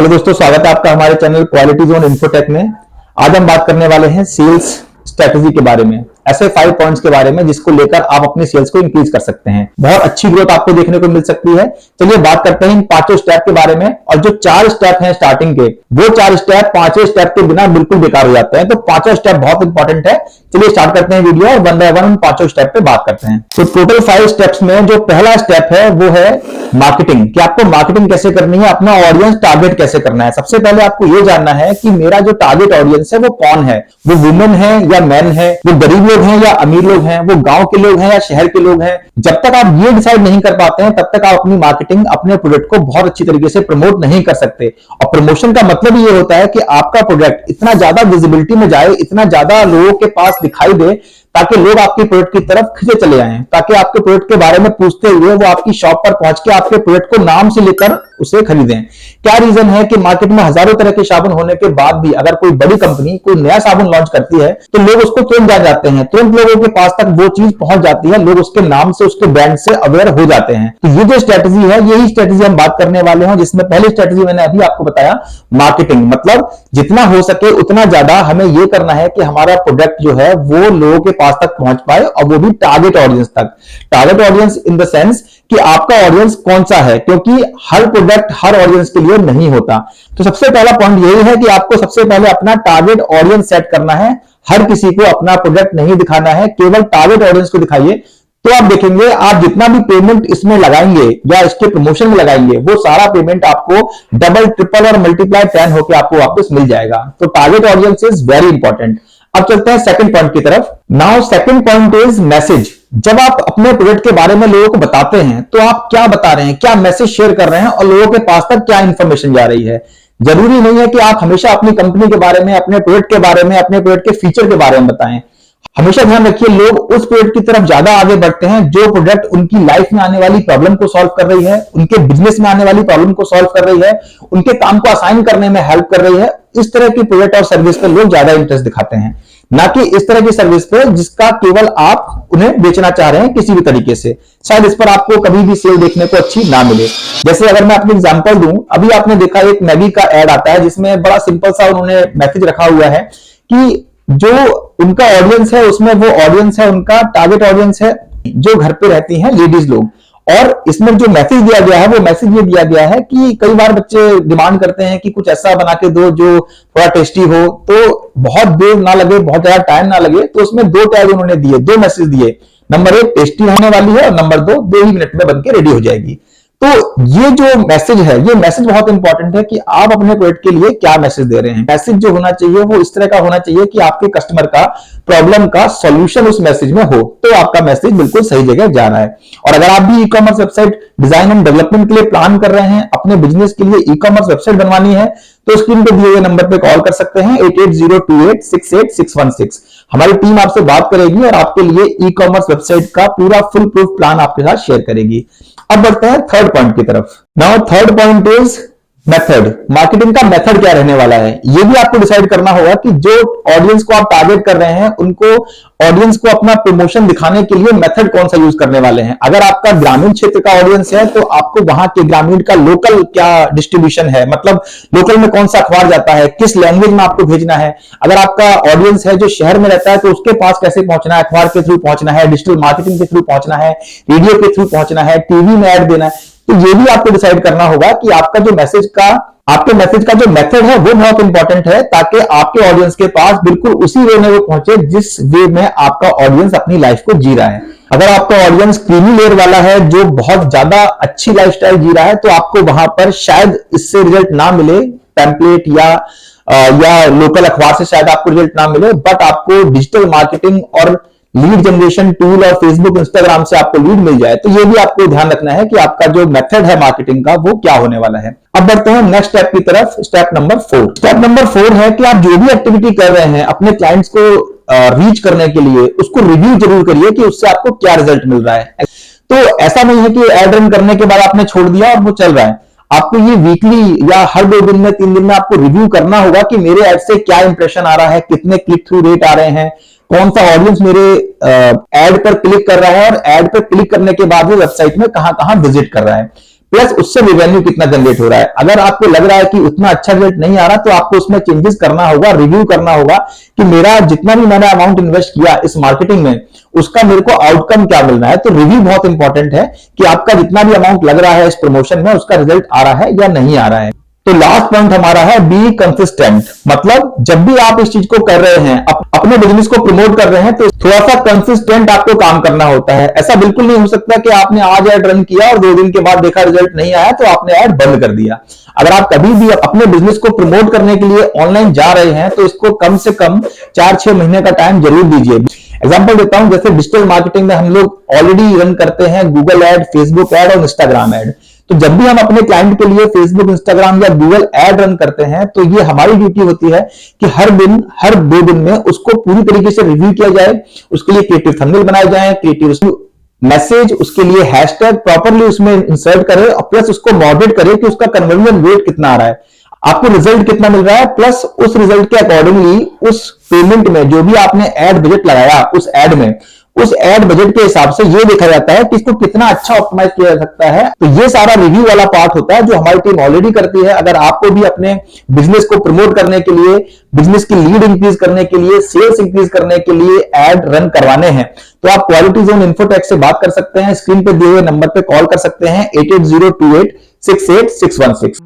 Hello दोस्तों, स्वागत है आपका हमारे चैनल क्वालिटी जोन इन्फोटेक में। आज हम बात करने वाले हैं सेल्स स्ट्रेटजी के बारे में, ऐसे 5 पॉइंट्स के बारे में जिसको लेकर आप अपने सेल्स को इंक्रीज कर सकते हैं। बहुत अच्छी ग्रोथ आपको देखने को मिल सकती है। चलिए बात करते हैं इन 5 स्टेप के बारे में। और जो 4 स्टेप हैं स्टार्टिंग के, वो 4 स्टेप 5 स्टेप के बिना बिल्कुल बेकार हो जाते हैं। तो 5 स्टेप बहुत इंपॉर्टेंट है। चलिए स्टार्ट करते हैं वीडियो और 1 बाय 1 उन 5 स्टेप पे बात करते हैं। तो टोटल 5 स्टेप्स में जो पहला स्टेप है वो है मार्केटिंग, कि आपको मार्केटिंग कैसे करनी है, अपना ऑडियंस टारगेट कैसे करना है। सबसे पहले आपको ये जानना है कि मेरा जो टारगेट ऑडियंस है वो कौन है, वो वुमेन है या मैन है, वो गरीब लोग हैं या अमीर लोग हैं, वो गांव के लोग हैं या शहर के लोग हैं। जब तक आप ये डिसाइड नहीं कर पाते हैं तब तक आप अपनी मार्केटिंग, अपने प्रोडक्ट को बहुत अच्छी तरीके से प्रमोट नहीं कर सकते। और प्रमोशन का मतलब ये होता है कि आपका प्रोडक्ट इतना ज्यादा विजिबिलिटी में जाए, इतना ज्यादा लोगों के पास दिखाई दे, ताकि लोग आपके प्रोडक्ट की तरफ खींचे चले आए, ताकि आपके प्रोडक्ट के बारे में पूछते हुए वो आपकी शॉप पर पहुंच के आपके प्रोडक्ट को नाम से लेकर उसे खरीदें। क्या रीजन है कि मार्केट में हजारों तरह के साबुन होने के बाद भी अगर कोई बड़ी कंपनी कोई नया साबुन लॉन्च करती है तो लोग उसको तुरंत जान जाते हैं, तुरंत लोगों के पास तक वो चीज पहुंच जाती है, लोग उसके नाम से, उसके ब्रांड से अवेयर हो जाते हैं। तो ये जो स्ट्रेटजी है, यही स्ट्रेटजी हम बात करने वाले हैं, जिसमें पहली स्ट्रेटजी मैंने अभी आपको बताया, मार्केटिंग। मतलब जितना हो सके उतना ज्यादा हमें यह करना है कि हमारा प्रोडक्ट जो है वो लोगों के पास तक पहुंच पाए, और वो भी टारगेट ऑडियंस तक। Target audience in the sense कि आपका ऑडियंस कौन सा है, क्योंकि हर प्रोडक्ट हर ऑडियंस के लिए नहीं होता। तो सबसे पहला पॉइंट यही है कि आपको सबसे पहले अपना टारगेट ऑडियंस सेट करना है। हर किसी को अपना प्रोडक्ट नहीं दिखाना है, केवल टारगेट ऑडियंस को दिखाइए। तो आप देखेंगे, आप जितना भी पेमेंट इसमें लगाएंगे या इसके प्रमोशन में लगाएंगे, वो सारा पेमेंट आपको डबल, ट्रिपल और मल्टीप्लाई 10 होकर आपको वापस मिल जाएगा। तो target audience is very important. अब चलते हैं सेकंड पॉइंट की तरफ। Now second point is message. जब आप अपने प्रोडक्ट के बारे में लोगों को बताते हैं तो आप क्या बता रहे हैं, क्या मैसेज शेयर कर रहे हैं और लोगों के पास तक क्या इंफॉर्मेशन जा रही है। जरूरी नहीं है कि आप हमेशा अपनी कंपनी के बारे में, अपने प्रोडक्ट के बारे में, अपने प्रोडक्ट के फीचर के बारे में बताएं। हमेशा ध्यान रखिए, लोग उस प्रोडक्ट की तरफ ज्यादा आगे बढ़ते हैं जो प्रोडक्ट उनकी लाइफ में आने वाली प्रॉब्लम को सॉल्व कर रही है, उनके बिजनेस में आने वाली प्रॉब्लम को सॉल्व कर रही है, उनके काम को आसान करने में हेल्प कर रही है। इस तरह की प्रोडक्ट और सर्विस पर लोग ज्यादा इंटरेस्ट दिखाते हैं, ना कि इस तरह की सर्विस पे जिसका केवल आप उन्हें बेचना चाह रहे हैं किसी भी तरीके से। शायद इस पर आपको कभी भी सेल देखने को अच्छी ना मिले। जैसे अगर मैं अपनी एग्जांपल दूं, अभी आपने देखा एक मैगी का एड आता है जिसमें बड़ा सिंपल सा उन्होंने मैसेज रखा हुआ है कि जो उनका ऑडियंस है उसमें वो ऑडियंस है, उनका टारगेट ऑडियंस है जो घर पे रहती हैं लेडीज लोग। और इसमें जो मैसेज दिया गया है वो मैसेज ये दिया गया है कि कई बार बच्चे डिमांड करते हैं कि कुछ ऐसा बना के दो जो थोड़ा टेस्टी हो, तो बहुत देर ना लगे, बहुत ज्यादा टाइम ना लगे। तो उसमें 2 टैग उन्होंने दिए, 2 मैसेज दिए। नंबर 1 टेस्टी होने वाली है और नंबर 2 ही मिनट में बनके रेडी हो जाएगी। तो ये जो मैसेज है, ये मैसेज बहुत इंपॉर्टेंट है कि आप अपने प्रोडक्ट के लिए क्या मैसेज दे रहे हैं। मैसेज जो होना चाहिए वो इस तरह का होना चाहिए कि आपके कस्टमर का प्रॉब्लम का सॉल्यूशन उस मैसेज में हो, तो आपका मैसेज बिल्कुल सही जगह जा रहा है। और अगर आप भी e commerce website design and development के लिए प्लान कर रहे हैं, अपने बिजनेस के लिए ई कॉमर्स वेबसाइट बनवानी है, तो स्क्रीन पे दिए गए नंबर पे कॉल कर सकते हैं 8802868616। हमारी टीम आपसे बात करेगी और आपके लिए ई कॉमर्स वेबसाइट का पूरा फुल प्रूफ प्लान आपके साथ शेयर करेगी। अब बढ़ते हैं थर्ड पॉइंट की तरफ। Now third point is method. Marketing का मेथड क्या रहने वाला है, ये भी आपको डिसाइड करना होगा कि जो ऑडियंस को आप टारगेट कर रहे हैं उनको, ऑडियंस को अपना प्रमोशन दिखाने के लिए मेथड कौन सा यूज करने वाले हैं। अगर आपका ग्रामीण क्षेत्र का ऑडियंस है तो आपको वहां के ग्रामीण का लोकल क्या डिस्ट्रीब्यूशन है, मतलब लोकल में कौन सा अखबार जाता है, किस लैंग्वेज में आपको भेजना है। अगर आपका ऑडियंस है जो शहर में रहता है तो उसके पास कैसे पहुंचना है, अखबार के थ्रू पहुंचना है, डिजिटल मार्केटिंग के थ्रू पहुंचना है, रेडियो के थ्रू पहुंचना है, टीवी में ऐड देना है। तो ये भी आपको डिसाइड करना होगा कि आपका जो मैसेज का, आपके मैसेज का जो मेथड है वो बहुत इंपॉर्टेंट है, ताकि आपके ऑडियंस के पास बिल्कुल उसी वे में वो पहुंचे जिस वे में आपका ऑडियंस अपनी लाइफ को जी रहा है। अगर आपका ऑडियंस क्रीमी लेयर वाला है जो बहुत ज्यादा अच्छी लाइफस्टाइल जी रहा है, तो आपको वहां पर शायद इससे रिजल्ट ना मिले, टेम्पलेट या लोकल अखबार से शायद आपको रिजल्ट ना मिले, बट आपको डिजिटल मार्केटिंग और लीड जनरेशन टूल और फेसबुक, इंस्टाग्राम से आपको लीड मिल जाए। तो ये भी आपको ध्यान रखना है कि आपका जो मेथड है मार्केटिंग का वो क्या होने वाला है। अब बढ़ते हैं नेक्स्ट स्टेप की तरफ, स्टेप नंबर 4। स्टेप नंबर 4 है कि आप जो भी एक्टिविटी कर रहे हैं अपने क्लाइंट्स को रीच करने के लिए, उसको रिव्यू जरूर करिए कि उससे आपको क्या रिजल्ट मिल रहा है। तो ऐसा नहीं है कि एड रन करने के बाद आपने छोड़ दिया और वो चल रहा है। आपको ये वीकली या हर 2 दिन में, 3 दिन में आपको रिव्यू करना होगा कि मेरे एड से क्या इंप्रेशन आ रहा है, कितने क्लिक थ्रू रेट आ रहे हैं, कौन सा ऑडियंस मेरे एड पर क्लिक कर रहा है और एड पर क्लिक करने के बाद वो वेबसाइट में कहां-कहां विजिट कर रहा है। प्लस उससे रेवेन्यू कितना जनरेट हो रहा है। अगर आपको लग रहा है कि उतना अच्छा रिजल्ट नहीं आ रहा, तो आपको उसमें चेंजेस करना होगा, रिव्यू करना होगा कि मेरा जितना भी मैंने अमाउंट इन्वेस्ट किया इस मार्केटिंग में, उसका मेरे को आउटकम क्या मिल रहा है। तो रिव्यू बहुत इंपॉर्टेंट है कि आपका जितना भी अमाउंट लग रहा है इस प्रमोशन में, उसका रिजल्ट आ रहा है या नहीं आ रहा है। तो लास्ट पॉइंट हमारा है बी कंसिस्टेंट। मतलब जब भी आप इस चीज को कर रहे हैं, अपने बिजनेस को प्रमोट कर रहे हैं, तो थोड़ा सा कंसिस्टेंट आपको काम करना होता है। ऐसा बिल्कुल नहीं हो सकता कि आपने आज ऐड रन किया और 2 दिन के बाद देखा रिजल्ट नहीं आया तो आपने ऐड बंद कर दिया। अगर आप कभी भी अपने बिजनेस को प्रमोट करने के लिए ऑनलाइन जा रहे हैं, तो इसको कम से कम 4-6 महीने का टाइम जरूर दीजिए। एग्जाम्पल देता हूं, जैसे डिजिटल मार्केटिंग में हम लोग ऑलरेडी रन करते हैं गूगल एड, फेसबुक एड और इंस्टाग्राम एड। तो जब भी हम अपने क्लाइंट के लिए फेसबुक, इंस्टाग्राम या गूगल एड रन करते हैं, तो ये हमारी ड्यूटी होती है कि हर 2 दिन में उसको पूरी तरीके से रिव्यू किया जाए, उसके लिए क्रिएटिव थंबनेल बनाए जाए, क्रिएटिव मैसेज, उसके लिए हैशटैग प्रॉपरली उसमें इंसर्ट करें और प्लस उसको मॉडरेट करें कि उसका कन्वर्जन रेट कितना आ रहा है, आपको रिजल्ट कितना मिल रहा है, प्लस उस रिजल्ट के अकॉर्डिंगली उस पेमेंट में जो भी आपने एड बजट लगाया उस एड में, उस एड बजट के हिसाब से ये देखा जाता है कि इसको कितना अच्छा ऑप्टिमाइज किया जा सकता है। तो ये सारा रिव्यू वाला पार्ट होता है जो हमारी टीम ऑलरेडी करती है। अगर आपको भी अपने बिजनेस को प्रमोट करने के लिए, बिजनेस की लीड इंक्रीज करने के लिए, सेल्स इंक्रीज करने के लिए एड रन करवाने हैं, तो आप क्वालिटी जोन इन्फोटेक से बात कर सकते हैं। स्क्रीन पे दिए हुए नंबर पे कॉल कर सकते हैं 8802868616।